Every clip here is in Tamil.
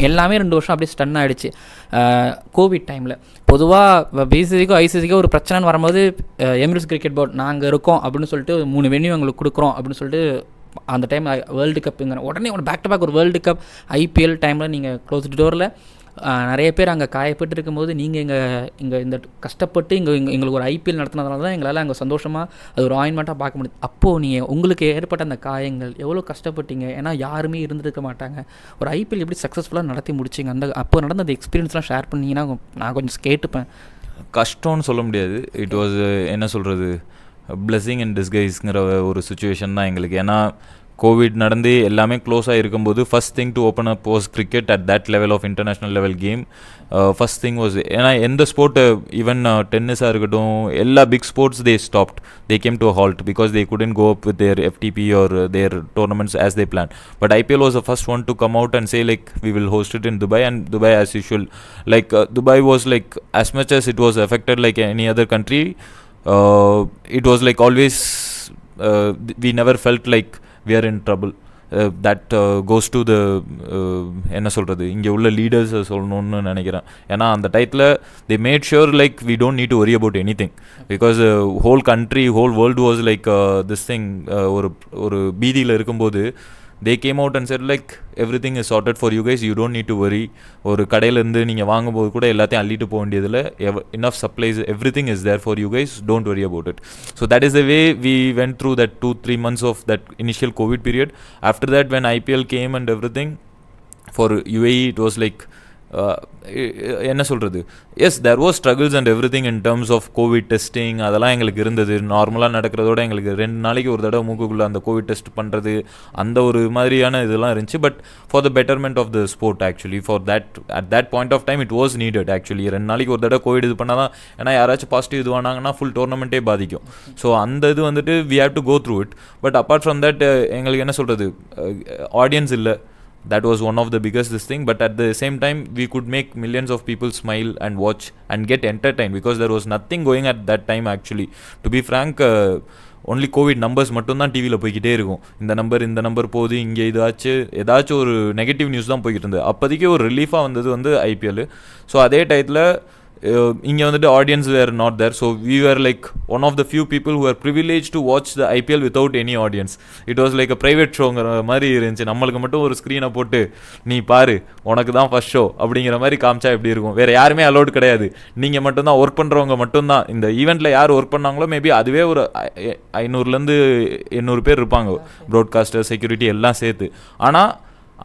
எல்லாமே 2 வருஷம் அப்படியே ஸ்டன் ஆகிடுச்சு கோவிட் டைமில். பொதுவாக பிசிசிக்கோ ஐசிசிக்கோ ஒரு பிரச்சனைன்னு வரும்போது எமிரேட்ஸ் கிரிக்கெட் போர்ட் நாங்கள் இருக்கோம் அப்படின்னு சொல்லிட்டு 3 வென்யூ எங்களுக்கு கொடுக்குறோம் அப்படின்னு சொல்லிட்டு அந்த டைம் வேர்ல்டு கப்புங்கிற உடனே பேக் டு பேக் ஒரு வேர்ல்டு கப் ஐபிஎல் டைமில் நீங்கள் க்ளோஸ் டோரில் நிறைய பேர் அங்கே காயப்பட்டு இருக்கும்போது நீங்கள் இங்கே இந்த கஷ்டப்பட்டு எங்களுக்கு ஒரு ஐபிஎல் நடத்தினதுனால தான் எங்களால் அங்கே சந்தோஷமாக அது ஒரு ஆயின்மெண்ட்டாக பார்க்க முடியுது. அப்போது நீங்கள் உங்களுக்கு ஏற்பட்ட அந்த காயங்கள் எவ்வளோ கஷ்டப்பட்டீங்க? ஏன்னா யாருமே இருந்திருக்க மாட்டாங்க. ஒரு ஐபிஎல் எப்படி சக்ஸஸ்ஃபுல்லாக நடத்தி முடிச்சிங்க? அப்போ நடந்த அந்த எக்ஸ்பீரியன்ஸ்லாம் ஷேர் பண்ணிங்கன்னா நான் கொஞ்சம் கேட்டுப்பேன். கஷ்டம்னு சொல்ல முடியாது. இட் வாஸ் என்ன சொல்கிறது, பிளெஸிங் அண்ட் டிஸ்கைஸ்ங்கிற ஒரு சுச்சுவேஷன் தான் எங்களுக்கு. ஏன்னா கோவிட் நடந்து எல்லாமே க்ளோஸாக இருக்கும்போது first thing to open up was cricket at that level of international level game. First thing was, ஏன்னா எந்த ஸ்போர்ட்டு ஈவன் டென்னிஸாக இருக்கட்டும், எல்லா big sports they stopped, they came to a halt because they couldn't go up with their FTP or their tournaments as they planned. But IPL was the first one to come out and say like we will host it in Dubai, and Dubai as usual, like Dubai was like, as much as it was affected like any other country, it was like always we never felt like we are in trouble. That goes to the என்ன சொல்கிறது, இங்கே உள்ள லீடர்ஸ் சொல்லணும்னு நினைக்கிறேன். ஏன்னா அந்த டைத்தில் they made sure like we don't need to worry about anything because whole country, whole world was like this thing, ஒரு பீதியில் இருக்கும்போது they came out and said like everything is sorted for you guys, you don't need to worry. ஒரு கடையிலேருந்து நீங்கள் வாங்கும்போது கூட எல்லாத்தையும் அள்ளிட்டு போக வேண்டியதில் enough supplies, everything is there for you guys, don't worry about it. So that is the way we went through that 2-3 months of that initial COVID period. After that, when IPL came and everything, for UAE it was like என்ன சொல்கிறது, as there was struggles and everything in terms of covid testing. அதெல்லாம் எங்களுக்கு இருந்தது. நார்மலாக நடக்கிறதோட எங்களுக்கு 2 நாளைக்கு ஒரு தடவை மூக்குக்குள்ளே அந்த கோவிட் டெஸ்ட் பண்ணுறது, அந்த ஒரு மாதிரியான இதெல்லாம் இருந்துச்சு. But for the betterment of the sport actually, for that at that point of time it was needed actually. 2 நாளைக்கு ஒரு தடவை கோவிட் இது பண்ணால் தான், ஏன்னா யாராச்சும் பாசிட்டிவ் இது ஆனாங்கன்னா ஃபுல் டோர்னமெண்ட்டே பாதிக்கும். ஸோ அந்த இது வந்துட்டு we have to go through it. But apart from that எங்களுக்கு என்ன சொல்கிறது, ஆடியன்ஸ் இல்லை. That was one of the biggest this thing, but at the same time we could make millions of people smile and watch and get entertained because there was nothing going at that time actually. To be frank, only COVID numbers மட்டும் தான் டிவியில் போய்கிட்டே இருக்கும். இந்த நம்பர் போகுது, இங்கே ஏதாச்சும் ஒரு நெகட்டிவ் நியூஸ் தான் போய்கிட்டு இருந்தது. அப்போதைக்கு ஒரு ரிலீஃபாக வந்தது வந்து ஐபிஎல். ஸோ அதே டயத்தில் இங்கே வந்துட்டு audience were not there. So we were like one of the few people who are privilege to watch the IPL without any audience. It was like a private ஷோங்கிற மாதிரி இருந்துச்சு. நம்மளுக்கு மட்டும் ஒரு ஸ்க்ரீனை போட்டு நீ பாரு உனக்கு தான் ஃபஸ்ட் ஷோ அப்படிங்கிற மாதிரி காமிச்சா எப்படி இருக்கும்? வேறு யாருமே அலோட் கிடையாது, நீங்கள் மட்டும்தான், ஒர்க் பண்ணுறவங்க மட்டும்தான். இந்த ஈவெண்ட்டில் யார் ஒர்க் பண்ணாங்களோ மேபி அதுவே ஒரு 500-800 பேர் இருப்பாங்க, ப்ராட்காஸ்டர், செக்யூரிட்டி எல்லாம் சேர்த்து. ஆனால்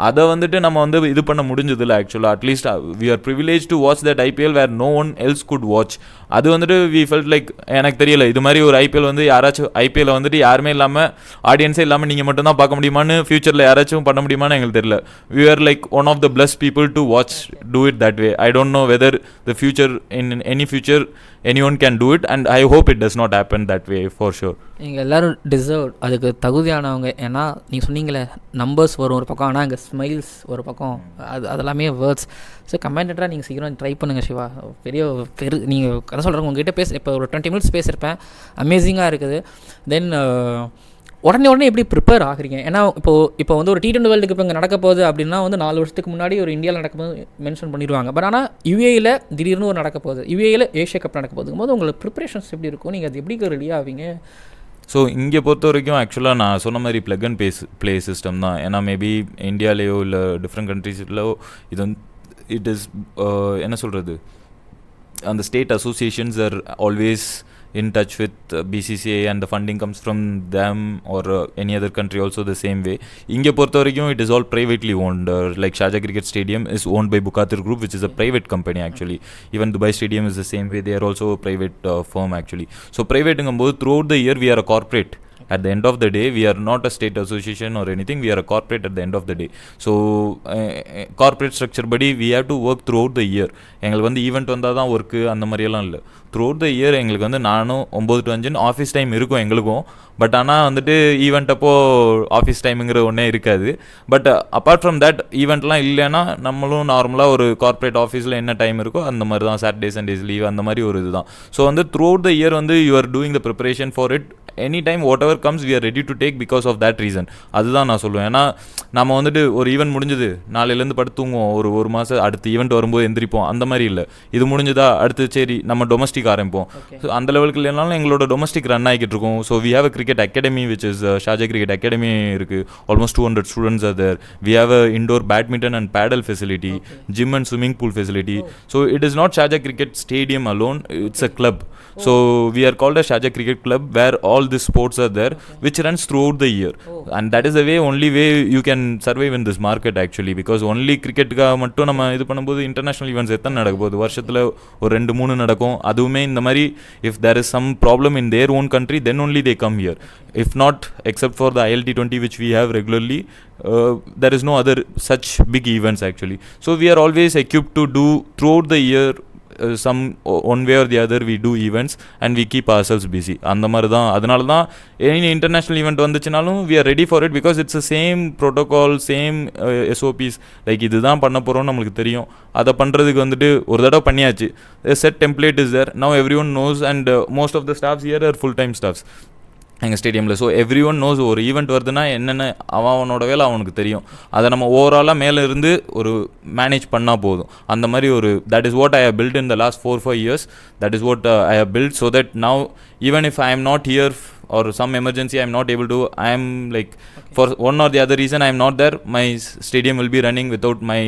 அதை வந்துட்டு நம்ம வந்து இது பண்ண முடிஞ்சதில்லை ஆக்சுவலாக. At least we are privilege to watch that IPL where no one else could watch. அது வந்துட்டு வி ஃபெல்ட் லைக், எனக்கு தெரியல இது மாதிரி ஒரு ஐபிஎல் வந்து யாராச்சும் ஐபிஎல்ல வந்துட்டு யாருமே இல்லாமல், ஆடியன்ஸே இல்லாமல் நீங்கள் மட்டும் தான் பார்க்க முடியுமான்னு ஃபியூச்சரில் யாராச்சும் பண்ண முடியுமான்னு எங்களுக்கு தெரியல. We are like one of the blessed people to watch to it that way. I don't know whether the future in any future anyone can do it and I hope it does not happen that way for sure. நீங்கள் எல்லோரும் டிசர்வ், அதுக்கு தகுதியானவங்க. ஏன்னா நீங்கள் சொன்னீங்களே நம்பர்ஸ் வரும் ஒரு பக்கம், ஆனால் அங்கே ஸ்மைல்ஸ் ஒரு பக்கம், அதெல்லாமே வேர்ட்ஸ். ஸோ கமெண்டேட்டராக நீங்கள் சீக்கிரம் ட்ரை பண்ணுங்கள் சிவா. நீங்கள் கதை சொல்கிறேன், உங்ககிட்ட இப்போ ஒரு 20 minutes பேசியிருப்பேன், அமேசிங்காக இருக்குது. தென் உடனே எப்படி ப்ரிப்பேர் ஆகுறீங்க? ஏன்னா இப்போ வந்து ஒரு T20 வேர்ல்டு கப் இங்கே நடக்க போகுது அப்படின்னா வந்து 4 வருஷத்துக்கு முன்னாடி ஒரு இந்தியாவில் நடக்கும்போது மென்ஷன் பண்ணிடுவாங்க. பட் ஆனால் யூஏயில் திடீர்னு ஒரு நடக்க போகுது, யூஏயில் ஏஷியா கப் நடக்க போகுதுங்கும் போது உங்களுக்கு ப்ரிப்பரேஷன்ஸ் எப்படி இருக்கும்? நீங்கள் அது எப்படி ரெடி ஆவீங்க? ஸோ இங்கே பொறுத்த வரைக்கும் ஆக்சுவலாக நான் சொன்ன மாதிரி ப்ளக் அண்ட் ப்ளே சிஸ்டம் தான். ஏன்னா மேபி இந்தியாலேயோ இல்லை டிஃப்ரெண்ட் கண்ட்ரீஸ்லோ இது வந்து இட் இஸ் என்ன சொல்கிறது, அந்த state associations are always in touch with BCCI and the funding comes from them or any other country also the same way. Inge portha varaikum it is all privately owned, like Sharjah Cricket Stadium is owned by Bukatir Group, which is a private company actually. Even Dubai Stadium is the same way, they are also a private firm actually. So private ingambodhu throughout the year we are a corporate. At the end of the day we are not a state association or anything, we are a corporate at the end of the day. So corporate structure badi we have to work throughout the year. எங்களுக்கு வந்து ஈவெண்ட் வந்தால் தான் ஒர்க்கு அந்த மாதிரியெல்லாம் இல்லை. த்ரூஅவுட் த இயர் எங்களுக்கு வந்து 9 to 5 ஆஃபீஸ் டைம் இருக்கும் எங்களுக்கும். பட் ஆனால் வந்துட்டு ஈவெண்ட் அப்போது ஆஃபீஸ் டைமுங்கிற ஒன்றே இருக்காது. பட் அப்பார்ட் ஃப்ரம் தட் ஈவெண்ட்லாம் இல்லைன்னா நம்மளும் நார்மலாக ஒரு கார்ப்பரேட் ஆஃபீஸில் என்ன டைம் இருக்கோ அந்த மாதிரி தான், சாட்டர்டே சண்டேஸ் லீவ் அந்த மாதிரி ஒரு இதுதான். ஸோ வந்து த்ரூஅவுட் த இயர் வந்து you are doing the preparation for it. Any time whatever comes we are ready to take because of that reason. அதுதான் நான் சொல்லுவேன். ஏன்னா நம்ம வந்துட்டு ஒரு ஈவெண்ட் முடிஞ்சது நாளையிலேருந்து படுத்து தூங்குவோம், ஒரு மாதம் அடுத்த ஈவெண்ட் வரும்போது எந்திரிப்போம், அந்த மாதிரி இல்லை. இது முடிஞ்சதா அடுத்து சரி நம்ம டொமஸ்டிக் ஆரம்பிப்போம். ஸோ அந்த லெவலுக்கு இல்லைனாலும் எங்களோட டொமஸ்டிக் ரன் ஆகிட்டு இருக்கும். So we have a cricket academy which is Sharjah cricket academy இருக்குது. Almost 200 students are there. We have a indoor badminton and padel facility, gym and swimming pool facility. So it is not Sharjah Cricket Stadium alone, it's a club. So we are called a Sharjah Cricket Club where all these sports are there, which runs throughout the year. And that is the only way you can survive in this market actually, because only cricket ka mattum nama idu பண்ணும்போது international events எத்தனை நடக்க போகுது, வருஷத்துல ஒரு 2-3 நடக்கும். அதுவுமே இந்த மாதிரி if there is some problem in their own country then only they come here. If not, except for the ILT20 which we have regularly, there is no other such big events actually. So we are always equipped to do throughout the year some one way or the other we do events and we keep ourselves busy. அந்த மாதிரி தான். அதனால தான் any international event வந்துச்சுனாலும் we are ready for it because it's the same protocol, same SOPs. Like இதுதான் பண்ண போகிறோம் நம்மளுக்கு தெரியும். அதை பண்ணுறதுக்கு வந்துட்டு ஒரு தடவை பண்ணியாச்சு. set template is there, now everyone knows and most of the staffs here are full time staffs எங்கள் ஸ்டேடியமில். ஸோ எவ்ரி ஒன் நோஸ் ஒரு ஈவெண்ட் வருதுன்னா என்னென்ன அவனோட வேலை அவனுக்கு தெரியும். அதை நம்ம ஓவராலாக மேலே இருந்து ஒரு மேனேஜ் பண்ணால் போதும். அந்த மாதிரி ஒரு that is what I have built in the last 4-5 years. That is what I have built so that now even if I'm not here or some emergency I am not able to, I am like for one or the other reason I am not there, my stadium will be running without my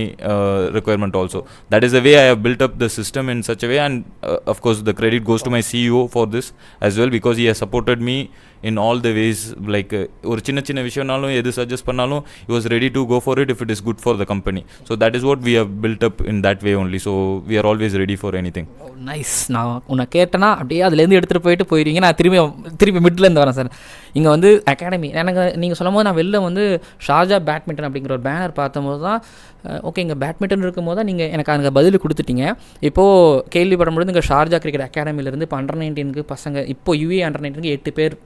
requirement also. That is the way I have built up the system in such a way, and of course the credit goes to my CEO for this as well, because he has supported me in all the ways. Like ஒரு சின்ன விஷயம்னாலும் எது சஜஸ்ட் பண்ணாலும் he was ready to go for it if it is good for the company. So that is what we have built up in that way only. So we are always ready for anything. Nice. நான் உன்னை கேட்டேன்னா அப்படியே அதுலேருந்து எடுத்துகிட்டு போயிடுவீங்க. நான் திருப்பி மிட்லேருந்து வரேன் சார். இங்கே வந்து அகாடமி எனக்கு நீங்கள் சொல்லும் போது நான் வெளில வந்து ஷார்ஜா பேட்மிண்டன் அப்படிங்கிற ஒரு பேனர் பார்த்தபோது தான் ஓகே இங்கே பேட்மிண்டன் இருக்கும் போது தான் நீங்கள் எனக்கு அங்கே பதில் கொடுத்துட்டீங்க. இப்போது கேள்விப்படும்பொழுது இங்கே ஷார்ஜா கிரிக்கெட் அகாடமியிலேருந்து இப்போ அண்டர்-19 பசங்க இப்போ யூஏ அண்டர்-19 8 பேர்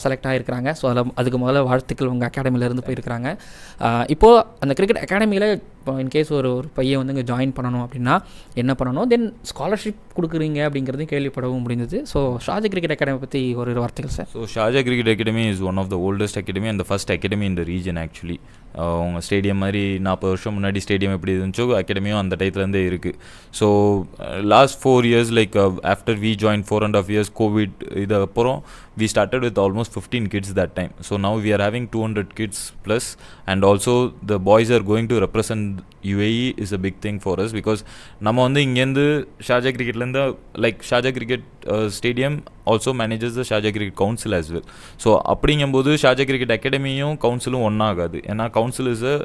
செலக்ட் ஆகிருக்கிறாங்க. ஸோ அதுக்கு முதல்ல வாழ்த்துக்கள் உங்கள் அகாடமியிலேருந்து போயிருக்கிறாங்க. இப்போது அந்த கிரிக்கெட் அகாடமியில் இப்போ இன்கேஸ் ஒரு பையன் வந்து இங்கே ஜாயின் பண்ணணும் அப்படின்னா என்ன பண்ணணும், தென் ஸ்காலர்ஷிப் கொடுக்குறீங்க அப்படிங்கிறதையும் கேள்விப்படவும் முடிஞ்சது. ஸோ ஷார்ஜா கிரிக்கெட் அகாடமி பற்றி ஒரு வார்த்தைகள் sir. So Sharjah cricket academy is one of the oldest academy and the first academy in the region actually. உங்கள் ஸ்டேடியம் மாதிரி 40 வருஷம் முன்னாடி ஸ்டேடியம் எப்படி இருந்துச்சோ அகாடமியும் அந்த டைத்துலேருந்தே இருக்குது. So last 4 years like after we join 4.5 years covid இது அப்புறம் we started with almost 15 kids that time. So now we are having 200 kids plus, and also the boys are going to represent UAE is a big thing for us because நம்ம வந்து இங்கேருந்து ஷார்ஜா கிரிக்கெட்லேருந்து like Sharjah cricket stadium also manages the Sharjah cricket council as well. So அப்படிங்கும்போது ஷார்ஜா கிரிக்கெட் அகாடமியும் கவுன்சிலும் ஒன்றாகாது. ஏன்னா council is a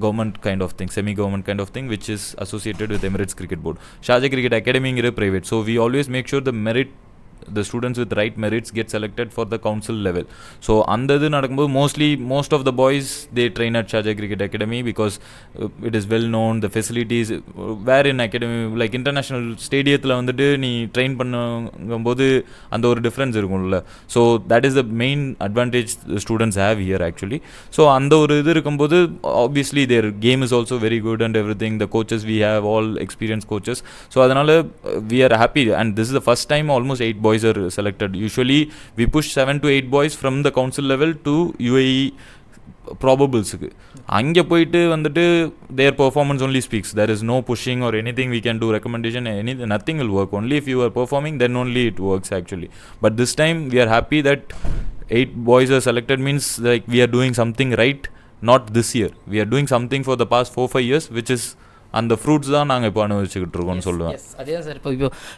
government kind of thing, semi government kind of thing which is associated with Emirates cricket board. Sharjah cricket அகாடமிங்கிற private. So we always make sure the students with right merits get selected for the council level. So அந்த இது நடக்கும்போது most of the boys they train at Sharjah Cricket Academy because it is well known, the facilities where in academy like international stadiumல வந்துட்டு நீ ட்ரெயின் பண்ணும்போது அந்த ஒரு டிஃப்ரென்ஸ் இருக்கும்ல. So that is the main advantage students have here actually. So அந்த ஒரு இது இருக்கும்போது obviously their game is also very good and everything. The coaches we have all experience coaches. So அதனால் we are happy and this is the first time almost 8 boys are selected. Usually we push 7 to 8 boys from the council level to UAE probablesக்கு. அங்கே போயிட்டு வந்துட்டு their performance only speaks. There is no pushing or anything we can do, recommendation, anything, nothing will work. Only if you are performing then only it works actually. But this time we are happy that 8 boys are selected means like we are doing something right, not this year. We are doing something for the past 4-5 years which is அந்த ஃப்ரூட்ஸ் தான் நாங்கள் இப்போ அனுபவிச்சுக்கிட்டு இருக்கோம்னு சொல்லுவேன். அதே தான் சார்.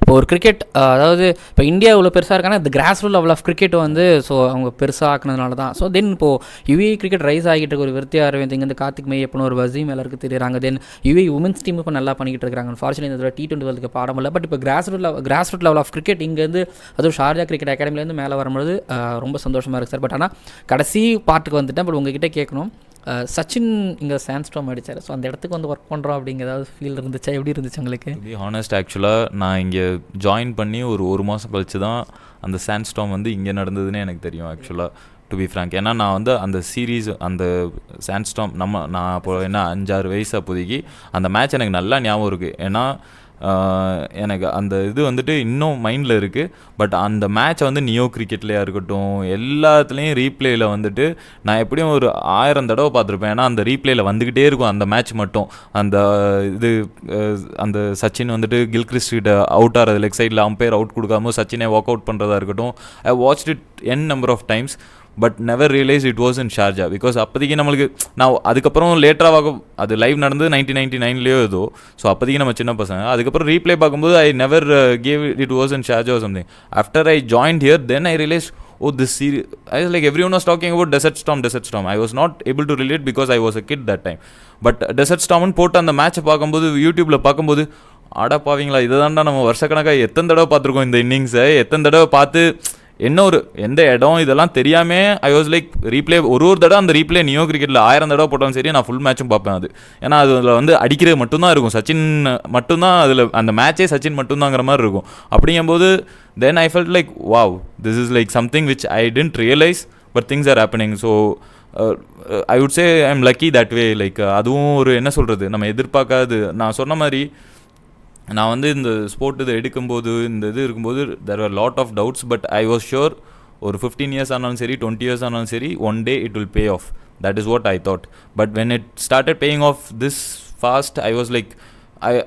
இப்போ ஒரு கிரிக்கெட் அதாவது இப்போ இந்தியா இவ்வளோ பெருசாக இருக்காங்கன்னா இந்த grass root level of cricket வந்து ஸோ அவங்க பெருசாக ஆக்குனதுனால தான். ஸோ தென் இப்போது யுஏ கிரிக்கெட் ரைஸ் ஆகிட்டு இருக்க ஒரு விருத்தி அரவிந்த் இங்கேருந்து கார்த்திக் மெய்யப்பன் ஒரு வசீம் எல்லாருக்கும் தெரியுறாங்க. தென் யுஏ உமன்ஸ் டீம் இப்போ நல்லா பண்ணிக்கிட்டு இருக்காங்க. ஃபார்ச்சுனேட் இந்த T20 வேர்ல்டுக்கு பாடம் இல்லை. பட் இப்போ grass root level of cricket இங்கேருந்து அதுவும் ஷார்ஜா கிரிக்கெட் அகாடமிலேருந்து மேலே வரும்போது ரொம்ப சந்தோஷமாக இருக்குது சார். பட் ஆனால் கடைசி பார்ட்டுக்கு வந்துட்டேன். பட் உங்ககிட்ட கேட்கணும், சச்சின் இங்கே சாண்ட்ஸ்டார்ம் அடித்தார். ஸோ அந்த இடத்துக்கு வந்து ஒர்க் பண்ணுறோம் அப்படிங்கிற ஏதாவது ஃபீல் இருந்துச்சா? எப்படி இருந்துச்சு உங்களுக்கு? டு பி ஹானஸ்ட் ஆக்சுவலாக நான் இங்கே ஜாயின் பண்ணி ஒரு மாதம் கழிச்சு தான் அந்த சாண்ட்ஸ்டார்ம் வந்து இங்கே நடந்ததுன்னு எனக்கு தெரியும் ஆக்சுவலாக, டு பி ஃப்ராங்க். ஏன்னா நான் வந்து அந்த சீரீஸ் அந்த சாண்ட்ஸ்டார்ம் நான் இப்போ என்ன 5-6 வயசு அப்போதைக்கு அந்த மேட்ச் எனக்கு நல்லா ஞாபகம் இருக்குது. ஏன்னா எனக்கு அந்த இது வந்துட்டு இன்னும் மைண்டில் இருக்குது. பட் அந்த மேட்சை வந்து நியோ கிரிக்கெட்லேயா இருக்கட்டும் எல்லாத்துலேயும் ரீப்ளேயில் வந்துட்டு நான் எப்படியும் ஒரு 1000 தடவை பார்த்துருப்பேன். ஏன்னா அந்த ரீப்ளேயில் வந்துக்கிட்டே இருக்கும் அந்த மேட்ச் மட்டும். அந்த இது அந்த சச்சின் வந்துட்டு கில்கிறிஸ்ட் அவுட் ஆகிறது, லெக் சைடில் அம்பையர் அவுட் கொடுக்காம சச்சினை வாக் அவுட் பண்ணுறதா இருக்கட்டும், I watched it n number of times. But never realise it was in Sharjah. Because அப்போதைக்கு நம்மளுக்கு நான் அதுக்கப்புறம் லேட்டராக அது லைவ் நடந்து 1999 ஏதோ. ஸோ அப்போதைக்கு நம்ம சின்ன பசங்க. அதுக்கப்புறம் ரீப்ளே பார்க்கும்போது I never gave it was in Sharjah or something. After I joined here then I realise this series, I was like everyone was talking about Desert Storm. I was not able to relate because I was a kid that time. But Desert Storm போட்டு அந்த மேட்சை பார்க்கும்போது யூடியூப்பில் பார்க்கும்போது ஆடா பாவீங்களா இதை தான்டா நம்ம வருஷக்கணக்காக எத்தனை தடவை பார்த்துருக்கோம் இந்த இன்னிங்ஸை, எத்தனை தடவை பார்த்து என்ன ஒரு எந்த இடம் இதெல்லாம் தெரியாமல் ஐ வாஸ் லைக் ரீப்ளே ஒரு தடவை அந்த ரீப்ளே நியோ கிரிக்கெட்டில் 1000 தடவை போட்டாலும் சரி நான் ஃபுல் மேட்சும் பார்ப்பேன். அது ஏன்னா அதில் வந்து அடிக்கிறது மட்டும்தான் இருக்கும், சச்சின் மட்டும்தான் அதில் அந்த மேட்சே சச்சின் மட்டும்தாங்கிற மாதிரி இருக்கும். அப்படிங்கும்போது then I felt like wow, this is like something which I didn't realise but things are happening. So I would say I am lucky that way. Like அதுவும் ஒரு என்ன சொல்கிறது, நம்ம எதிர்பார்க்காது. நான் சொன்ன மாதிரி நான் வந்து இந்த ஸ்போர்ட் இதை எடுக்கும்போது இந்த இது இருக்கும்போது there are lot of doubts. But I was sure ஒரு 15 இயர்ஸ் ஆனாலும் சரி 20 இயர்ஸ் ஆனாலும் சரி one day it will pay off. That is what I thought. But when it started paying off this fast I was like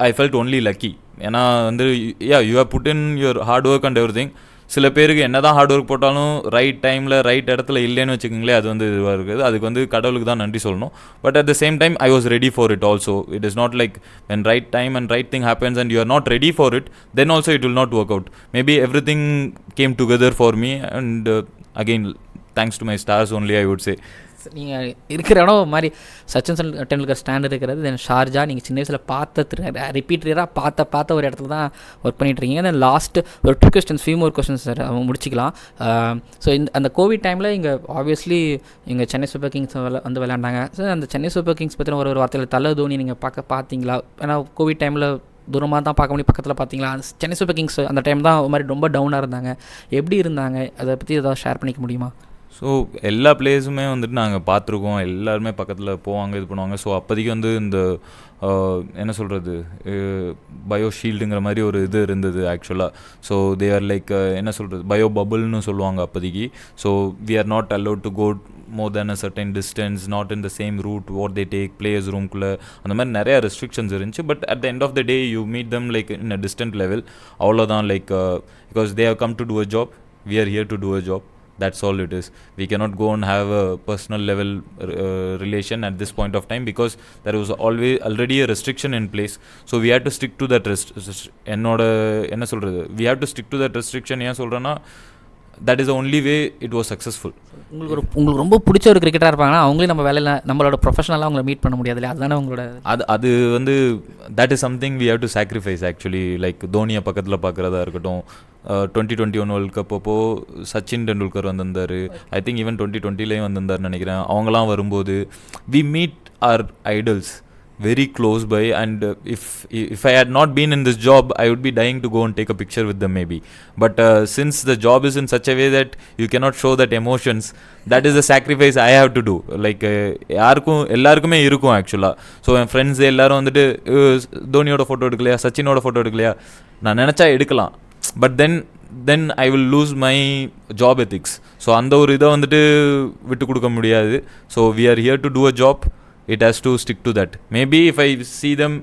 I felt only lucky. ஏன்னா வந்து you have put in your hard work and everything. சில பேருக்கு என்ன தான் ஹார்ட் ஒர்க் போட்டாலும் ரைட் டைமில் ரைட் இடத்துல இல்லைன்னு வச்சுக்கோங்களேன், அது வந்து இதுவாக இருக்குது. அதுக்கு வந்து கடவுளுக்கு தான் நன்றி சொல்லணும். But at the same time I was ready for it also. It is not like when right time and right thing happens and you are not ready for it then also it will not work out. Maybe every thing game together for me and again thanks to my stars only I would சே. நீங்கள் இருக்கிற இடம் மாதிரி சச்சின் டெண்டுல்கர் ஸ்டாண்ட் இருக்கிறது. தென் ஷார்ஜா நீங்கள் சின்ன வயசில் பார்த்த ரிப்பீட்டராக பார்த்த ஒரு இடத்துல தான் ஒர்க் பண்ணிட்டுருக்கீங்க. தென் லாஸ்ட் ஒரு 2 questions, few more questions sir அவங்க முடிச்சிக்கலாம். ஸோ அந்த கோவிட் டைமில் இங்கே ஆப்வியஸ்லி இங்கே சென்னை சூப்பர் கிங்ஸ் வந்து விளையாண்டாங்க. ஸோ அந்த சென்னை சூப்பர் கிங்ஸ் பற்றின ஒரு வார்த்தையில் தலை தோனி நீங்கள் பார்த்தீங்களா? ஏன்னா கோவிட் டைமில் தூரமாக தான் பார்க்க முடியும், பக்கத்தில் பார்த்தீங்களா? சென்னை சூப்பர் கிங்ஸ் அந்த டைம் தான் ஒரு மாதிரி ரொம்ப டவுனாக இருந்தாங்க. எப்படி இருந்தாங்க, அதை பற்றி ஏதாவது ஷேர் பண்ணிக்க முடியுமா? ஸோ எல்லா பிளேஸுமே வந்துட்டு நாங்கள் பார்த்துருக்கோம். எல்லாருமே பக்கத்தில் போவாங்க, இது பண்ணுவாங்க. ஸோ அப்போதைக்கு வந்து இந்த என்ன சொல்கிறது பயோ ஷீல்டுங்கிற மாதிரி ஒரு இது இருந்தது ஆக்சுவலாக. ஸோ தே ஆர் லைக் என்ன சொல்கிறது பயோ பபுள்னு சொல்லுவாங்க அப்போதைக்கு. So we are not allowed to go more than a certain distance, not in the same route what they take, players ரூம்குள்ளே அந்த மாதிரி நிறையா ரெஸ்ட்ரிக்ஷன்ஸ் இருந்துச்சு. But at the end of the day you meet them like in a distant level. அவ்வளோதான். Like because they have come to do a job, we are here to do a job. That's all it is. We cannot go and have a personal level relation at this point of time because there was already a restriction in place. So we had to stick to that என்ன சொல்கிறது we have to stick to that restriction. ஏன் சொல்கிறேன்னா that is the only way it was successful. உங்களுக்கு ரொம்ப பிடிச்ச ஒரு கிரிக்கெட்டாக இருப்பாங்கன்னா அவங்களே நம்ம வேலையில் நம்மளோட ப்ரொஃபஷனலாக அவங்கள மீட் பண்ண முடியாது இல்லையா? அதுதானே உங்களோட அது வந்து that is something we have to sacrifice actually. Like தோனியை பக்கத்தில் பார்க்குறதா இருக்கட்டும், 2021 வேர்ல்ட் கப் அப்போது சச்சின் டெண்டுல்கர் வந்திருந்தார். ஐ திங்க் ஈவன் 2020 வந்திருந்தார்னு நினைக்கிறேன். அவங்களாம் வரும்போது we meet our idols very close by, and if I had not been in this job I would be dying to go and take a picture with them maybe. But since the job is in such a way that you cannot show that emotions, that is the sacrifice I have to do. Like எல்லாருக்குமே இருக்கும் ஆக்சுவலாக. ஸோ என் ஃப்ரெண்ட்ஸ் எல்லோரும் வந்துட்டு தோனியோட ஃபோட்டோ எடுக்கலையா, சச்சினோட ஃபோட்டோ எடுக்கலையா, நான் நினச்சா எடுக்கலாம். But then I will lose my job ethics. So அந்த ஒரு இதை வந்துட்டு விட்டு கொடுக்க முடியாது. So we are here to do a job. It has to stick to that. Maybe if I see them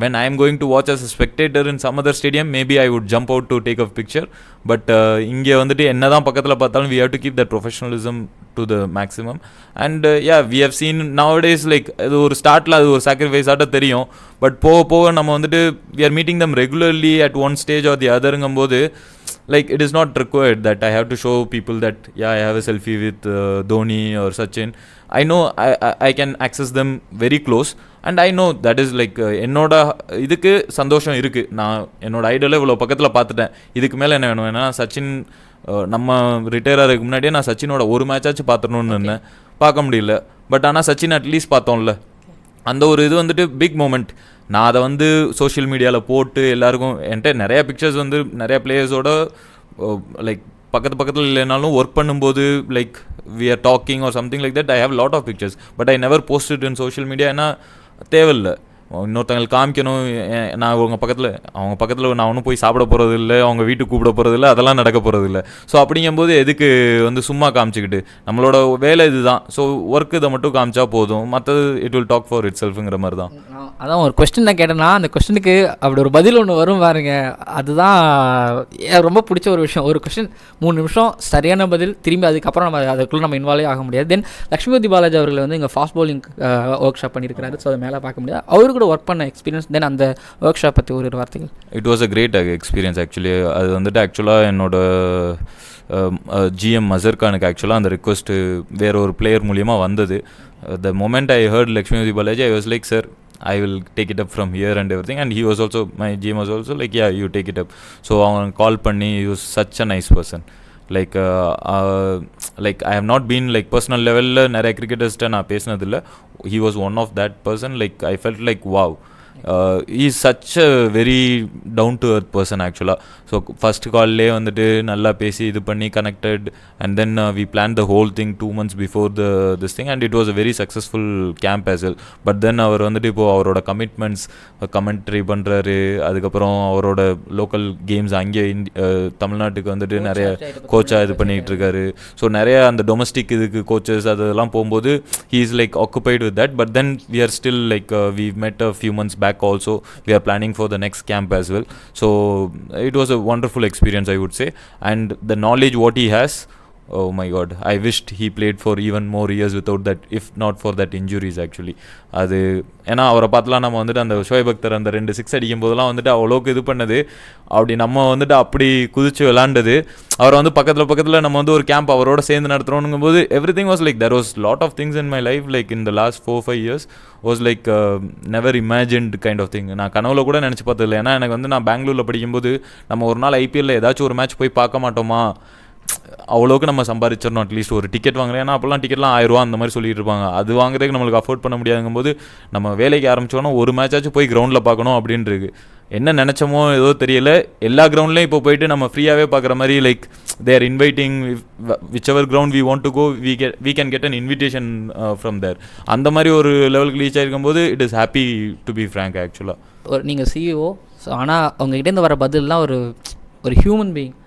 when I am going to watch as a spectator in some other stadium, maybe I would jump out to take a picture. But இங்கே வந்துட்டு என்ன தான் பக்கத்தில் பார்த்தாலும் we have to keep that professionalism to the maximum. And yeah, we have seen nowadays like அது ஒரு ஸ்டார்ட்டில் அது ஒரு சாக்ரிஃபைஸ் ஆட்ட தெரியும். பட் போக நம்ம வந்துட்டு we are meeting them regularly at one stage or the otherங்கும்போது like it is not required that I have to show people that yeah I have a selfie with Dhoni or Sachin. I know I can access them very close and I know that is like என்னோட இதுக்கு சந்தோஷம் இருக்குது. நான் என்னோட ஐடலை இவ்வளோ பக்கத்தில் பார்த்துட்டேன். இதுக்கு மேலே என்ன வேணும்? ஏன்னா சச்சின் நம்ம ரிட்டையர் ஆகிறதுக்கு முன்னாடியே நான் சச்சினோட ஒரு மேட்சாச்சும் பார்த்துடணுன்னு இருந்தேன். பார்க்க முடியல. பட் ஆனால் சச்சின் அட்லீஸ்ட் பார்த்தோம்ல. அந்த ஒரு இது வந்துட்டு பிக் மூமெண்ட். நான் அதை வந்து சோஷியல் மீடியாவில் போட்டு எல்லாருக்கும் என்கிட்ட நிறையா பிக்சர்ஸ் வந்து நிறையா பிளேயர்ஸோட லைக் பக்கத்தில் இல்லைனாலும் ஒர்க் பண்ணும்போது like we are talking or something like that, I have a lot of pictures but I never post it in social media. ஏன்னா தேவையில்லை. இன்னொருத்தங்களுக்கு காமிக்கணும், நான் அவங்க பக்கத்தில் நான் ஒன்றும் போய் சாப்பிட போகிறது இல்லை, அவங்க வீட்டுக்கு கூப்பிட போகிறது இல்லை, அதெல்லாம் நடக்க போகிறது இல்லை. ஸோ அப்படிங்கும்போது எதுக்கு வந்து சும்மா காமிச்சிக்கிட்டு, நம்மளோட வேலை இதுதான். ஸோ ஒர்க் இதை மட்டும் காமிச்சா போதும், மற்றது it will talk for it செல்ஃபுங்கிற மாதிரி தான். அதான் ஒரு கொஸ்டின் நான் கேட்டேன்னா அந்த கொஸ்டினுக்கு அப்படி ஒரு பதில் ஒன்று வரும் பாருங்க, அதுதான் ரொம்ப பிடிச்ச ஒரு விஷயம். ஒரு கொஸ்டின் 3 நிமிஷம் சரியான பதில், திரும்பி அதுக்கப்புறம் நம்ம அதுக்குள்ளே நம்ம இன்வால்வ் ஆக முடியாது. தென் லக்ஷ்மிபதி பாலாஜி அவர்கள் வந்து இங்கே ஃபாஸ்ட் பவுலிங் ஒர்க் ஷாப் பண்ணியிருக்கிறாரு. ஸோ அதை மேலே பார்க்க முடியாது. அவரு கூட ஒர்க் பண்ண எக்ஸ்பீரியன்ஸ், தென் அந்த ஒர்க் ஷாப் பற்றி ஒரு வார்த்தைகள். It was a great experience actually. அது வந்துட்டு ஆக்சுவலாக என்னோட ஜிஎம் அசர் கானுக்கு ஆக்சுவலாக அந்த ரிக்வெஸ்ட்டு வேற ஒரு பிளேயர் மூலியமாக வந்தது. The moment I heard Lakshmipathi Balaji, I was like sir, I will take it up from here and everything. And he was also, my GM was also like, yeah, you take it up. So அவன் கால் பண்ணி, he was such a nice person. Like I have not been like personal level நிறைய கிரிக்கெட்டர்ஸ்ட்ட நான் பேசினதில்லை. He was one of that person. Like I felt like wow, he is such a very down to earth person actually. So first call-லே வந்துட்டு நல்லா பேசி இது பண்ணி connected, and then we planned the whole thing 2 months before this thing, and it was a very successful camp as well. But then அவர் வந்துட்டு இப்போ அவரோட கமிட்மெண்ட்ஸ் கமெண்ட்ரி பண்ணுறாரு, அதுக்கப்புறம் அவரோட லோக்கல் கேம்ஸ் அங்கே தமிழ்நாட்டுக்கு வந்துட்டு நிறைய கோச்சாக இது பண்ணிகிட்டு இருக்காரு. ஸோ நிறைய அந்த டொமஸ்டிக் இதுக்கு கோச்சஸ் அதெல்லாம் போகும்போது he is like occupied with that. But then we are still like we met a few months back also. We are planning for the next camp as well. So it was a wonderful experience, I would say. And the knowledge what he has, oh my god, I wished he played for even more years without that, if not for that injuries actually. அது ஏன்னா அவரை பார்த்துலாம் நம்ம வந்துட்டு அந்த ஷோயப் அக்தர் அந்த 2 6 அடிக்கும் போதெல்லாம் வந்துட்டு அவ்வளோக்கு இது பண்ணது, அப்படி நம்ம வந்துட்டு அப்படி குதிச்சு விளாண்டது, அவரை வந்து பக்கத்தில் நம்ம வந்து ஒரு கேம்ப் அவரோட சேர்ந்து நடத்துகிறோங்கும் போது everything was like, there was lot of things in my life like in the last 4-5 years was like never imagined kind of thing. நான் கனவுல கூட நினச்சி பார்த்ததில்லை. ஏன்னா எனக்கு வந்து நான் பெங்களூரில் படிக்கும்போது நம்ம ஒரு நாள் IPLல ஏதாச்சும் ஒரு மேட்ச் போய் பார்க்க மாட்டோமா, அவ்வளோக்கு நம்ம சம்பாதிச்சிடணும் அட்லீஸ்ட் ஒரு டிக்கெட் வாங்குறேன். ஏன்னா அப்போல்லாம் டிக்கெட்லாம் 1000 ரூபா அந்த மாதிரி சொல்லிட்டு இருப்பாங்க. அது வாங்குறதுக்கு நம்மளுக்கு அஃபோர்ட் பண்ண முடியாதுங்கும் போது நம்ம வேலைக்கு ஆரம்பிச்சோன்னா ஒரு மேட்சாச்சும் போய் கிரவுண்டில் பார்க்கணும் அப்படின்றது என்ன நினச்சமோ ஏதோ தெரியல. எல்லா கிரவுண்ட்லேயும் இப்போ போயிட்டு நம்ம ஃப்ரீயாகவே பார்க்குற மாதிரி like they're inviting whichever ground we want to go, we can get an invitation from there. அந்த மாதிரி ஒரு லெவலுக்கு ரீச் ஆகிருக்கும்போது it is happy to be frank ஆக்சுவலாக. நீங்கள் CEO, ஸோ ஆனால் அவங்ககிட்டேருந்து வர பதில்லாம் ஒரு ஹியூமன் பீயிங்.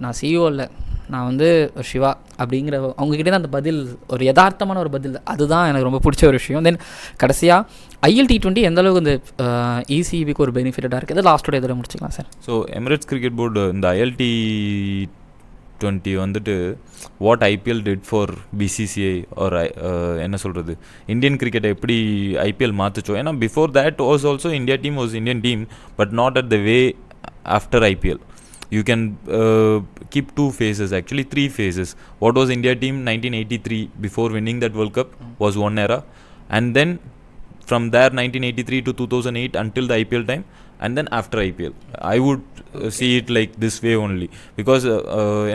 நான் CEO இல்லை, நான் வந்து ஒரு சிவா அப்படிங்கிற அவங்ககிட்டே தான் அந்த பதில் ஒரு யதார்த்தமான ஒரு பதில். அதுதான் எனக்கு ரொம்ப பிடிச்ச ஒரு விஷயம். தென் கடைசியாக ILT20 எந்த அளவுக்கு இந்த ECBக்கு ஒரு பெனிஃபிட்டடாக இருக்குது, லாஸ்ட்டோட இதில் முடிச்சுக்கலாம் sir. So Emirates cricket board இந்த ILT20 வந்துட்டு what IPL did for BCCI ஒரு என்ன சொல்கிறது இந்தியன் கிரிக்கெட்டை எப்படி IPL மாற்றுச்சோ. ஏன்னா before that was also India team was Indian team, but not at the way after IPL. You can keep 2 phases, actually 3 phases. What was India team 1983 before winning that World Cup was one era, and then from there 1983 to 2008 until the IPL time, and then after IPL. I would see it like this way only, because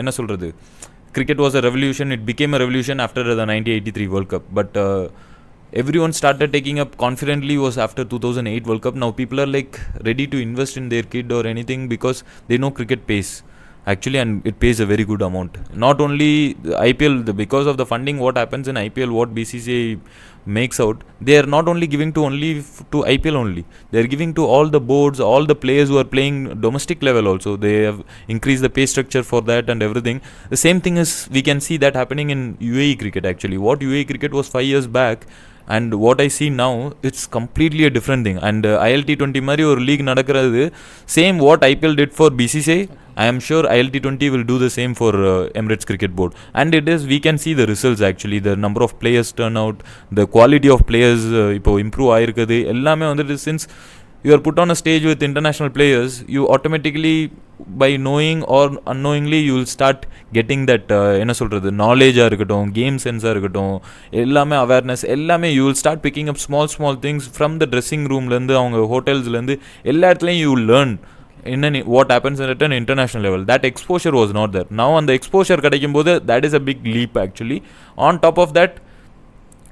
enna solradhu cricket was a revolution. It became a revolution after the 1983 World Cup, but everyone started taking up confidently was after 2008 World Cup. Now people are like ready to invest in their kid or anything because they know cricket pays actually, and it pays a very good amount. Not only IPL, because of the funding what happens in IPL, what BCCI makes out, they are not only giving to IPL only, they are giving to all the boards, all the players who are playing domestic level also. They have increased the pay structure for that and everything. The same thing is we can see that happening in UAE cricket actually. What UAE cricket was 5 years back and what I see now, it's completely a different thing. And ILT20 மாதிரி ஒரு லீக் நடக்கிறது, same what IPL did for BCCI, I am sure ILT20 will do the same for Emirates Cricket Board. And it is, we can see the results actually, the number of players turn out, the quality of players இப்போ improve ஆயிருக்குது எல்லாமே வந்துட்டு. Since you are put on a stage with international players, you automatically by knowing or unknowingly you will start getting that என்ன சொல்கிறது knowledge இருக்கட்டும், game sense இருக்கட்டும், எல்லாமே awareness எல்லாமே you will start picking up small things from the dressing roomலேருந்து அவங்க ஹோட்டல்ஸ்லேருந்து எல்லா இடத்துலையும் you will learn what happens at an international level. That exposure was not there. Now அந்த exposure கிடைக்கும் போது that is a big leap actually. On top of that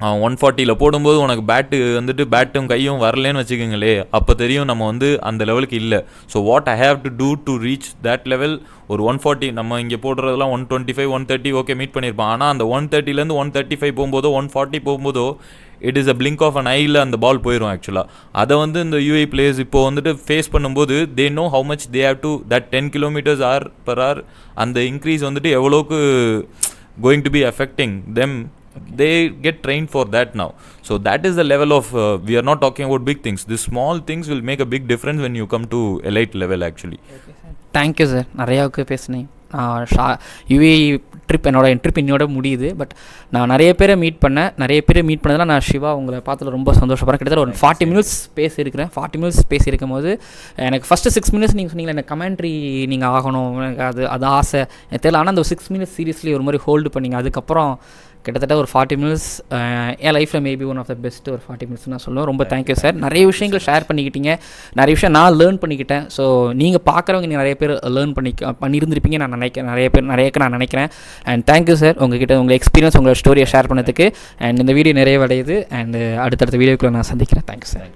140 போடும்போது உனக்கு பேட்டும் கையும் வரலன்னு வச்சுக்கோங்களே, அப்போ தெரியும் நம்ம வந்து அந்த லெவலுக்கு இல்லை. So what I have to do to reach that level. ஒரு 140 நம்ம இங்கே போடுறதெல்லாம் 125 130 ஓகே மீட் பண்ணியிருப்பான். ஆனால் அந்த 130லேருந்து 135 போகும்போதோ 140 போகும்போதோ it is a blink of an ஐயில் அந்த பால் போயிடும் ஆக்சுவலாக. அதை வந்து இந்த யூஏ பிளேயர்ஸ் இப்போ வந்துட்டு ஃபேஸ் பண்ணும்போது they know how much they have to that 10 km/h அந்த இன்க்ரீஸ் வந்துட்டு எவ்வளோக்கு going to be affecting them. They get trained for that now. So that is the level of we are not talking about big things. The small things will make a big difference when you come to elite level actually. Thank you sir, நிறையாவுக்கு பேசுனேன். யூஏ ட்ரிப் என்னோட முடியுது. பட் நான் நிறைய பேரை மீட் பண்ணதில் நான் சிவா உங்களை பார்த்ததில் ரொம்ப சந்தோஷப்படுறேன். கிட்டத்தட்ட ஒரு 40 minutes பேசியிருக்கிறேன். 40 minutes பேசியிருக்கும் போது எனக்கு ஃபஸ்ட்டு 6 minutes நீங்கள் சொன்னீங்களா எனக்கு கமெண்ட்ரி நீங்கள் ஆகணும், எனக்கு அது ஆசை எனக்கு தெரியல. ஆனால் அந்த 6 minutes சீரியஸ்லி ஒரு மாதிரி ஹோல்டு பண்ணிங்க. அதுக்கப்புறம் கிட்டத்தட்ட ஒரு 40 minutes என் லைஃப்பில் maybe one of the best ஒரு 40 minutes நான் சொல்லுவேன். ரொம்ப தேங்க்யூ சார். நிறைய விஷயங்கள் ஷேர் பண்ணிக்கிட்டீங்க, நிறைய விஷயம் நான் லேர்ன் பண்ணிக்கிட்டேன். ஸோ நீங்கள் பார்க்குறவங்க நீங்கள் நிறைய பேர் லேர்ன் பண்ணியிருந்திருப்பீங்க நான் நினைக்கிறேன், நிறையக்கு நான் நினைக்கிறேன். அண்ட் தேங்க்யூ சார் உங்கள் எக்ஸ்பீரியன்ஸ் உங்களோட ஸ்டோரியை ஷேர் பண்ணதுக்கு. அண்ட் இந்த வீடியோ நிறைவடையுது. அண்ட் அடுத்தடுத்த வீடியோக்குள்ளே நான் சந்திக்கிறேன். Thank you sir.